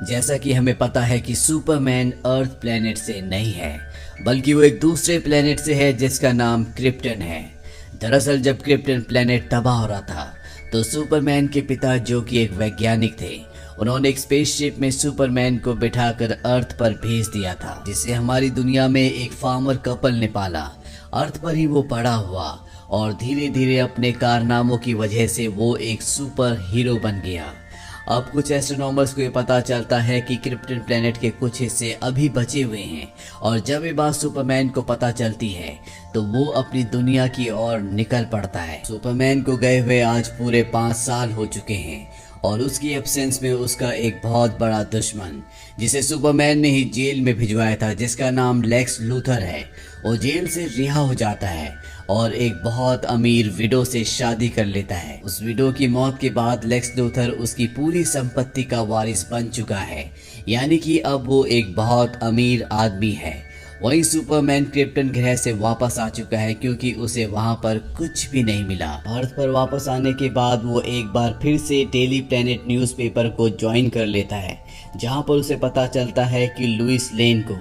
जैसा कि हमें पता है कि सुपरमैन अर्थ प्लेनेट से नहीं है, बल्कि वो एक दूसरे प्लेनेट से है जिसका नाम क्रिप्टन है। दरअसल जब क्रिप्टन प्लेनेट तबाह हो रहा था तो सुपरमैन के पिता, जो कि एक वैज्ञानिक थे, उन्होंने एक स्पेसशिप में सुपरमैन को बिठाकर अर्थ पर भेज दिया था, जिसे हमारी दुनिया में एक फार्मर कपल ने पाला। अर्थ पर ही वो बड़ा हुआ और धीरे धीरे अपने कारनामों की वजह से वो एक सुपर हीरो बन गया। अब कुछ एस्ट्रोनॉमर्स को ये पता चलता है कि क्रिप्टन प्लेनेट के कुछ हिस्से अभी बचे हुए हैं, और जब ये बात सुपरमैन को पता चलती है तो वो अपनी दुनिया की ओर निकल पड़ता है। सुपरमैन को गए हुए आज पूरे 5 साल हो चुके हैं और उसकी एब्सेंस में उसका एक बहुत बड़ा दुश्मन, जिसे सुपरमैन ने ही जेल में भिजवाया था, जिसका नाम लेक्स लूथर है, वो जेल से रिहा हो जाता है और एक बहुत अमीर विडो से शादी कर लेता है। उस विडो की मौत के बाद लेक्स लूथर उसकी पूरी संपत्ति का वारिस बन चुका है, यानी कि अब वो एक बहुत अमीर आदमी है। वहीं सुपरमैन क्रिप्टन ग्रह से वापस आ चुका है, क्योंकि उसे वहां पर कुछ भी नहीं मिला। अर्थ पर वापस आने के बाद वो एक बार फिर से डेली प्लेनेट न्यूज़पेपर को ज्वाइन कर लेता है, जहां पर उसे पता चलता है कि लुइस लेन को,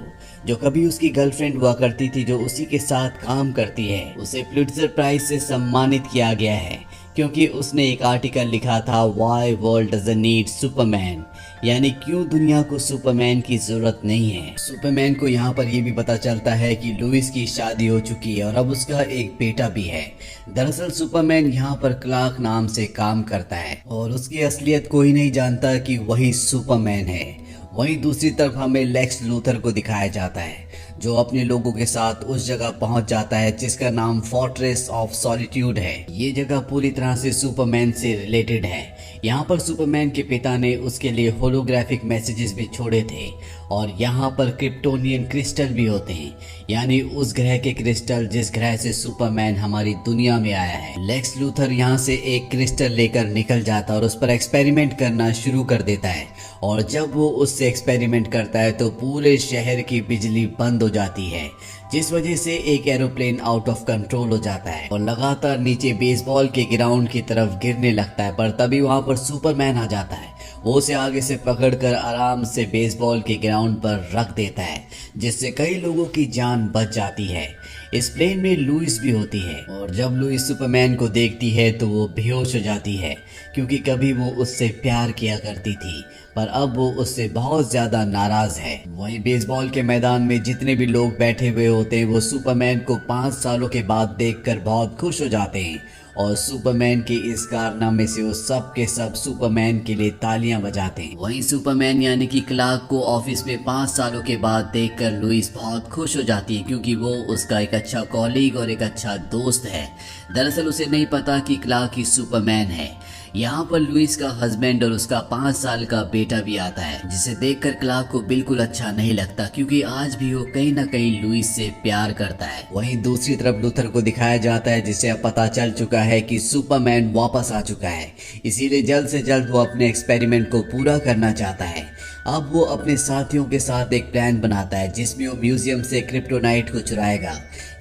जो कभी उसकी गर्लफ्रेंड हुआ करती थी, जो उसी के साथ काम करती है, उसे पुलित्जर प्राइज से सम्मानित किया गया है, क्योंकि उसने एक आर्टिकल लिखा था why world doesn't need Superman, यानी क्यों दुनिया को सुपरमैन की जरूरत नहीं है। सुपरमैन को यहाँ पर यह भी पता चलता है कि लुइस की शादी हो चुकी है और अब उसका एक बेटा भी है। दरअसल सुपरमैन यहाँ पर क्लार्क नाम से काम करता है और उसकी असलियत कोई नहीं जानता कि वही सुपरमैन है। वहीं दूसरी तरफ हमें लेक्स लूथर को दिखाया जाता है, जो अपने लोगों के साथ उस जगह पहुंच जाता है जिसका नाम फोर्ट्रेस ऑफ सॉलिट्यूड है। ये जगह पूरी तरह से सुपरमैन से रिलेटेड है। यहाँ पर सुपरमैन के पिता ने उसके लिए होलोग्राफिक मैसेजेस भी छोड़े थे और यहाँ पर क्रिप्टोनियन क्रिस्टल भी होते हैं, यानी उस ग्रह के क्रिस्टल जिस ग्रह से सुपरमैन हमारी दुनिया में आया है। लेक्स लूथर यहाँ से एक क्रिस्टल लेकर निकल जाता है और उस पर एक्सपेरिमेंट करना शुरू कर देता है, और जब वो उससे एक्सपेरिमेंट करता है तो पूरे शहर की बिजली बंद हो जाती है, जिस वजह से एक एरोप्लेन आउट ऑफ कंट्रोल हो जाता है और लगातार नीचे बेसबॉल के ग्राउंड की तरफ गिरने लगता है। पर तभी वहां पर सुपरमैन आ जाता है। वो उसे आगे से पकड़कर आराम से बेसबॉल के ग्राउंड पर रख देता है, जिससे कई लोगों की जान बच जाती है। इस प्लेन में लुइस भी होती है और जब लुइस सुपरमैन को देखती है तो वो बेहोश हो जाती है, क्योंकि कभी वो उससे प्यार किया करती थी पर अब वो उससे बहुत ज्यादा नाराज है। वहीं बेसबॉल के मैदान में जितने भी लोग बैठे हुए होते हैं वो सुपरमैन को 5 सालों के बाद देखकर बहुत खुश हो जाते हैं और सुपरमैन के इस कारनामे से वो सब के सब सुपरमैन के लिए तालियां बजाते हैं। वहीं सुपरमैन यानी कि क्लार्क को ऑफिस में 5 सालों के बाद देखकर लुइस बहुत खुश हो जाती है, क्योंकि वो उसका एक अच्छा कॉलीग और एक अच्छा दोस्त है। दरअसल उसे नहीं पता कि क्लार्क ही सुपरमैन है। यहाँ पर लुइस का हस्बैंड और उसका 5 साल का बेटा भी आता है, जिसे देखकर क्लार्क को बिल्कुल अच्छा नहीं लगता, क्योंकि आज भी वो कहीं ना कहीं लुइस से प्यार करता है। वहीं दूसरी तरफ लूथर को दिखाया जाता है, जिसे अब पता चल चुका है कि सुपरमैन वापस आ चुका है, इसीलिए जल्द से जल्द वो अपने एक्सपेरिमेंट को पूरा करना चाहता है। अब वो अपने साथियों के साथ एक प्लान बनाता है जिसमें वो म्यूजियम से क्रिप्टोनाइट को चुराएगा।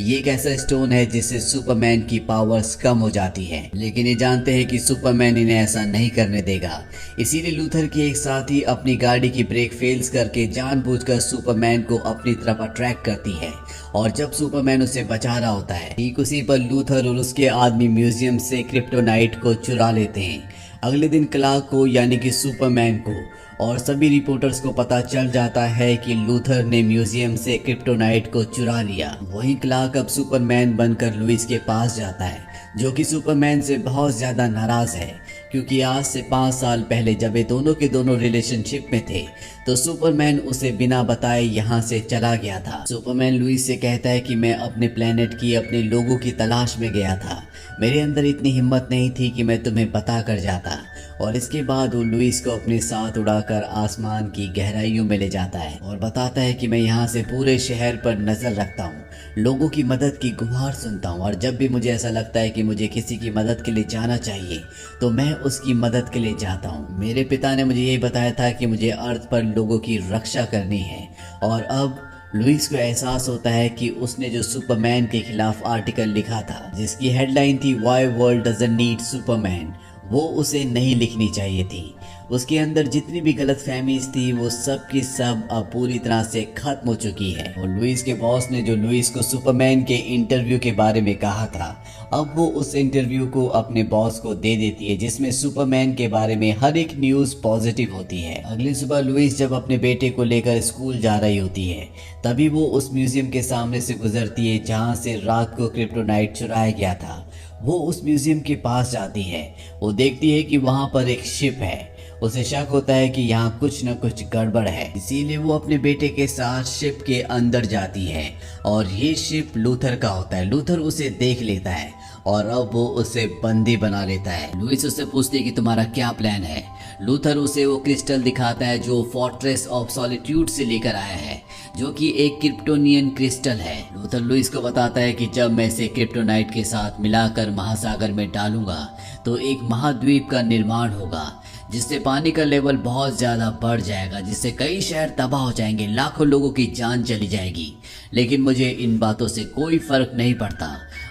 ये एक ऐसा स्टोन है जिससे सुपरमैन की पावर्स कम हो जाती है, लेकिन ये जानते हैं कि सुपरमैन इन्हें ऐसा नहीं करने देगा। इसीलिए लूथर के एक साथी अपनी गाड़ी की ब्रेक फेल्स करके जानबूझकर सुपरमैन को अपनी तरफ अट्रैक्ट करती है, और जब सुपरमैन उसे बचा रहा होता है ठीक उसी पर लूथर और उसके आदमी म्यूजियम से क्रिप्टोनाइट को चुरा लेते हैं। अगले दिन क्लार्क को यानी कि सुपरमैन को और सभी रिपोर्टर्स को पता चल जाता है कि लूथर ने म्यूजियम से क्रिप्टोनाइट को चुरा लिया। वहीं क्लार्क अब सुपरमैन बनकर लुइस के पास जाता है, जो कि सुपरमैन से बहुत ज्यादा नाराज है, क्योंकि आज से 5 साल पहले जब ये दोनों के दोनों रिलेशनशिप में थे तो सुपरमैन उसे बिना बताए यहाँ से चला गया था। सुपरमैन लुइस से कहता है कि मैं अपने प्लेनेट की अपने लोगों की तलाश में गया था, मेरे अंदर इतनी हिम्मत नहीं थी कि मैं तुम्हें बता कर जाता। और इसके बाद वो लुइस को अपने साथ उड़ाकर आसमान की गहराइयों में ले जाता है और बताता है कि मैं यहाँ से पूरे शहर पर नजर रखता हूँ, लोगों की मदद की गुहार सुनता हूँ, और जब भी मुझे ऐसा लगता है कि मुझे किसी की मदद के लिए जाना चाहिए तो मैं उसकी मदद के लिए जाता हूँ। मेरे पिता ने मुझे यही बताया था कि मुझे अर्थ पर लोगों की रक्षा करनी है, और अब लुइस को एहसास होता है कि उसने जो सुपरमैन के खिलाफ आर्टिकल लिखा था, जिसकी हेडलाइन थी why world doesn't need Superman, वो उसे नहीं लिखनी चाहिए थी। उसके अंदर जितनी भी गलतफहमीज थी वो सब की सब अब पूरी तरह से खत्म हो चुकी है। और लुइस के बॉस ने जो लुइस को सुपरमैन के इंटरव्यू के बारे में कहा था, अब वो उस इंटरव्यू को अपने बॉस को दे देती है, जिसमें सुपरमैन के बारे में हर एक न्यूज़ पॉजिटिव होती है। अगली सुबह लुइस जब अपने बेटे को लेकर स्कूल जा रही होती है, तभी वो उस म्यूजियम के सामने से गुजरती है जहाँ से रात को क्रिप्टोनाइट चुराया गया था। वो उस म्यूजियम के पास जाती है, वो देखती है कि वहाँ पर एक शिप है। उसे शक होता है कि यहाँ कुछ न कुछ गड़बड़ है, इसीलिए वो अपने बेटे के साथ शिप के अंदर जाती है और ये शिप लूथर का होता है। लूथर उसे देख लेता है और अब वो उसे बंदी बना लेता है। लुइस उससे पूछती है कि तुम्हारा क्या प्लान है। लूथर उसे वो क्रिस्टल दिखाता है जो फोर्ट्रेस ऑफ सॉलिट्यूड से लेकर आया है, जो कि एक क्रिप्टोनियन क्रिस्टल है। लूथर लुइस को बताता है कि जब मैं इसे क्रिप्टोनाइट के साथ मिलाकर महासागर में डालूंगा तो एक महाद्वीप का निर्माण होगा, जिससे पानी का लेवल बहुत ज्यादा बढ़ जाएगा, जिससे कई शहर तबाह हो जाएंगे, लाखों लोगों की जान चली जाएगी। लेकिन मुझे इन बातों से कोई फर्क नहीं पड़ता,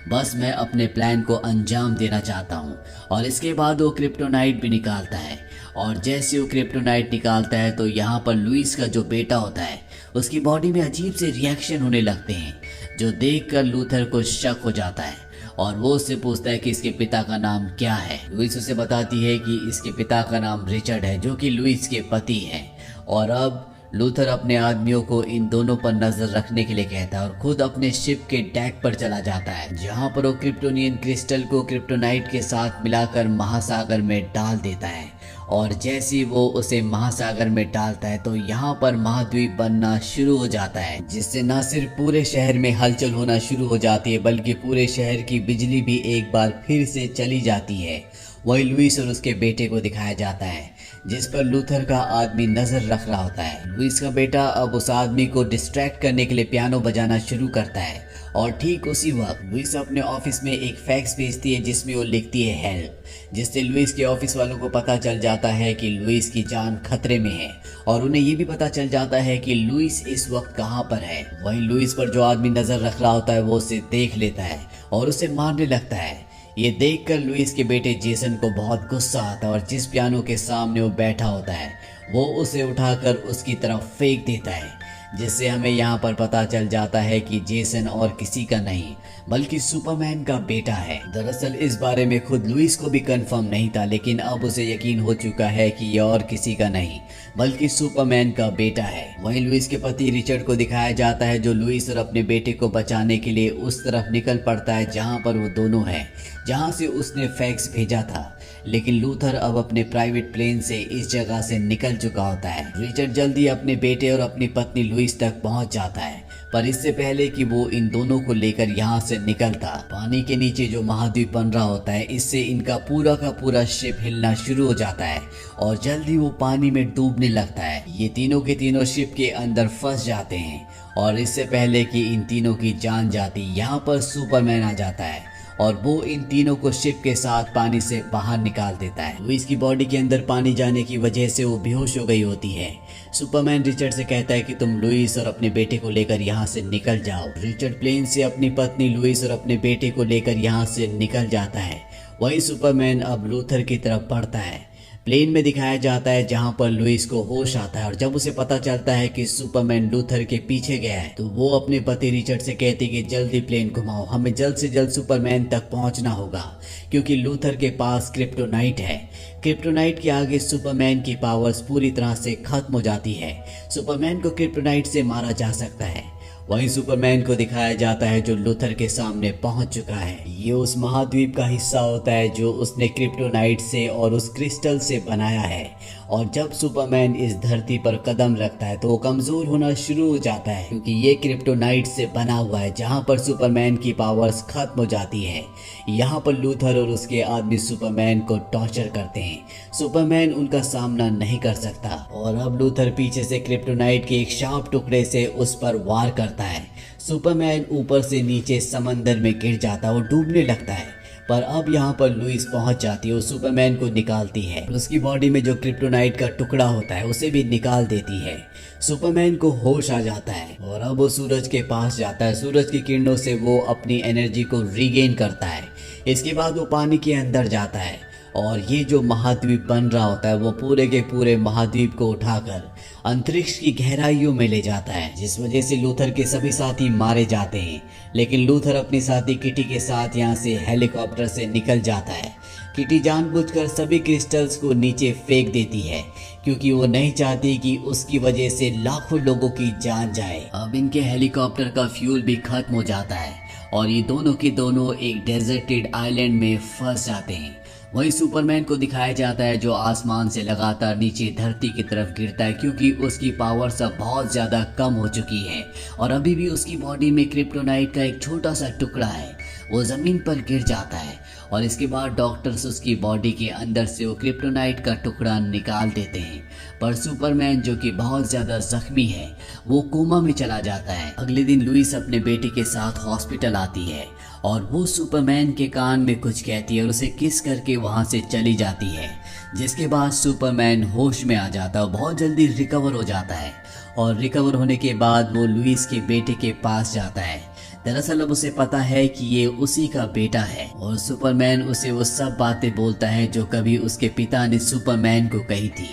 बस मैं अपने प्लान को अंजाम देना चाहता हूँ। और इसके बाद वो क्रिप्टोनाइट भी निकालता है, और जैसे वो क्रिप्टोनाइट निकालता है तो यहाँ पर लुइस का जो बेटा होता है उसकी बॉडी में अजीब से रिएक्शन होने लगते हैं, जो देखकर लूथर को शक हो जाता है और वो उससे पूछता है कि इसके पिता का नाम क्या है। लुइस उसे बताती है कि इसके पिता का नाम रिचर्ड है, जो कि लुइस के पति हैं। और अब लूथर अपने आदमियों को इन दोनों पर नजर रखने के लिए कहता है और खुद अपने शिप के डेक पर चला जाता है, जहां पर वो क्रिप्टोनियन क्रिस्टल को क्रिप्टोनाइट के साथ मिलाकर महासागर में डाल देता है। और जैसे ही वो उसे महासागर में डालता है तो यहाँ पर महाद्वीप बनना शुरू हो जाता है, जिससे न सिर्फ पूरे शहर में हलचल होना शुरू हो जाती है बल्कि पूरे शहर की बिजली भी एक बार फिर से चली जाती है। वही लुइस और उसके बेटे को दिखाया जाता है, जिस पर लूथर का आदमी नजर रख रहा होता है। लुइस का बेटा अब उस आदमी को डिस्ट्रैक्ट करने के लिए पियानो बजाना शुरू करता है और ठीक उसी वक्त लुइस अपने ऑफिस में एक फैक्स भेजती है जिसमें वो लिखती है हेल्प, जिससे लुइस के ऑफिस वालों को पता चल जाता है कि लुइस की जान खतरे में है और उन्हें ये भी पता चल जाता है कि लुइस इस वक्त कहाँ पर है। वहीं लुइस पर जो आदमी नजर रख रहा होता है वो उसे देख लेता है और उसे मारने लगता है। ये देखकर लुइस के बेटे जेसन को बहुत गुस्सा आता है और जिस पियानो के सामने वो बैठा होता है वो उसे उठाकर उसकी तरफ फेंक देता है, जिससे हमें यहाँ पर पता चल जाता है कि जेसन और किसी का नहीं बल्कि सुपरमैन का बेटा है। दरअसल इस बारे में खुद लुइस को भी कंफर्म नहीं था, लेकिन अब उसे यकीन हो चुका है कि यह और किसी का नहीं बल्कि सुपरमैन का बेटा है। वहीं लुइस के पति रिचर्ड को दिखाया जाता है, जो लुइस और अपने बेटे को बचाने के लिए उस तरफ निकल पड़ता है जहाँ पर वो दोनों हैं, जहाँ से उसने फैक्स भेजा था। लेकिन लूथर अब अपने प्राइवेट प्लेन से इस जगह से निकल चुका होता है। रिचर्ड जल्दी अपने बेटे और अपनी पत्नी लुइस तक पहुंच जाता है, पर इससे पहले कि वो इन दोनों को लेकर यहाँ से निकलता, पानी के नीचे जो महाद्वीप बन रहा होता है इससे इनका पूरा का पूरा शिप हिलना शुरू हो जाता है और जल्दी वो पानी में डूबने लगता है। ये तीनों के तीनों शिप के अंदर फंस जाते हैं और इससे पहले कि इन तीनों की जान जाती, यहाँ पर सुपरमैन आ जाता है और वो इन तीनों को शिप के साथ पानी से बाहर निकाल देता है। लुइस की बॉडी के अंदर पानी जाने की वजह से वो बेहोश हो गई होती है। सुपरमैन रिचर्ड से कहता है कि तुम लुइस और अपने बेटे को लेकर यहाँ से निकल जाओ। रिचर्ड प्लेन से अपनी पत्नी लुइस और अपने बेटे को लेकर यहाँ से निकल जाता है। वही सुपरमैन अब लूथर की तरफ बढ़ता है। प्लेन में दिखाया जाता है जहां पर लुइस को होश आता है और जब उसे पता चलता है कि सुपरमैन लूथर के पीछे गया है तो वो अपने पति रिचर्ड से कहती कि जल्दी प्लेन घुमाओ, हमें जल्द से जल्द सुपरमैन तक पहुंचना होगा क्योंकि लूथर के पास क्रिप्टोनाइट है। क्रिप्टोनाइट के आगे सुपरमैन की पावर्स पूरी तरह से खत्म हो जाती है। सुपरमैन को क्रिप्टोनाइट से मारा जा सकता है। वहीं सुपरमैन को दिखाया जाता है जो लूथर के सामने पहुंच चुका है। ये उस महाद्वीप का हिस्सा होता है जो उसने क्रिप्टोनाइट से और उस क्रिस्टल से बनाया है और जब सुपरमैन इस धरती पर कदम रखता है तो वो कमजोर होना शुरू हो जाता है क्योंकि ये क्रिप्टोनाइट से बना हुआ है जहां पर सुपरमैन की पावर्स खत्म हो जाती है। यहाँ पर लूथर और उसके आदमी सुपरमैन को टॉर्चर करते हैं। सुपरमैन उनका सामना नहीं कर सकता और अब लूथर पीछे से क्रिप्टोनाइट के एक शार्प टुकड़े से उस पर वार करता है। सुपरमैन ऊपर से नीचे समंदर में गिर जाता है और डूबने लगता है, पर अब यहाँ पर लुइस पहुंच जाती है और सुपरमैन को निकालती है। उसकी बॉडी में जो क्रिप्टोनाइट का टुकड़ा होता है उसे भी निकाल देती है। सुपरमैन को होश आ जाता है और अब वो सूरज के पास जाता है। सूरज की किरणों से वो अपनी एनर्जी को रीगेन करता है। इसके बाद वो पानी के अंदर जाता है और ये जो महाद्वीप बन रहा होता है वो पूरे के पूरे महाद्वीप को उठाकर अंतरिक्ष की गहराइयों में ले जाता है, जिस वजह से लूथर के सभी साथी मारे जाते हैं। लेकिन लूथर अपनी साथी किटी के साथ यहाँ से हेलीकॉप्टर से निकल जाता है। किटी जानबूझकर सभी क्रिस्टल्स को नीचे फेंक देती है क्योंकि वो नहीं चाहती कि उसकी वजह से लाखों लोगों की जान जाए। अब इनके हेलीकॉप्टर का फ्यूल भी खत्म हो जाता है और ये दोनों के दोनों एक डेजर्टेड आइलैंड में फंस जाते हैं। वहीं सुपरमैन को दिखाया जाता है जो आसमान से लगातार नीचे धरती की तरफ गिरता है क्योंकि उसकी पावर सब बहुत ज़्यादा कम हो चुकी है और अभी भी उसकी बॉडी में क्रिप्टोनाइट का एक छोटा सा टुकड़ा है। वो ज़मीन पर गिर जाता है और इसके बाद डॉक्टर्स उसकी बॉडी के अंदर से वो क्रिप्टोनाइट का टुकड़ा निकाल देते हैं, पर सुपरमैन जो कि बहुत ज़्यादा जख्मी है वो कोमा में चला जाता है। अगले दिन लुइस अपने बेटे के साथ हॉस्पिटल आती है और वो सुपरमैन के कान में कुछ कहती है और उसे किस करके वहाँ से चली जाती है, जिसके बाद सुपरमैन होश में आ जाता है और बहुत जल्दी रिकवर हो जाता है। और रिकवर होने के बाद वो लुइस के बेटे के पास जाता है। दरअसल अब उसे पता है कि ये उसी का बेटा है और सुपरमैन उसे वो सब बातें बोलता है जो कभी उसके पिता ने सुपरमैन को कही थी।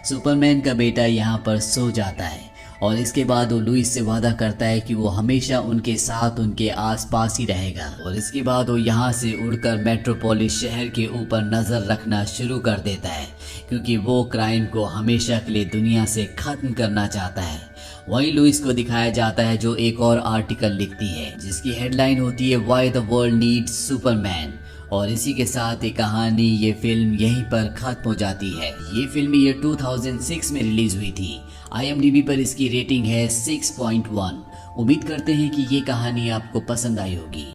सुपरमैन का बेटा यहाँ पर सो जाता है और इसके बाद वो लुइस से वादा करता है कि वो हमेशा उनके साथ उनके आसपास ही रहेगा। और इसके बाद वो यहाँ से उड़कर मेट्रोपोलिस शहर के ऊपर नज़र रखना शुरू कर देता है क्योंकि वो क्राइम को हमेशा के लिए दुनिया से ख़त्म करना चाहता है। वहीं लुइस को दिखाया जाता है जो एक और आर्टिकल लिखती है जिसकी हेडलाइन होती है why the world needs Superman. और इसी के साथ ये कहानी, ये फिल्म यहीं पर खत्म हो जाती है। ये फिल्म ये 2006 में रिलीज हुई थी। IMDb पर इसकी रेटिंग है 6.1। उम्मीद करते हैं कि ये कहानी आपको पसंद आई होगी।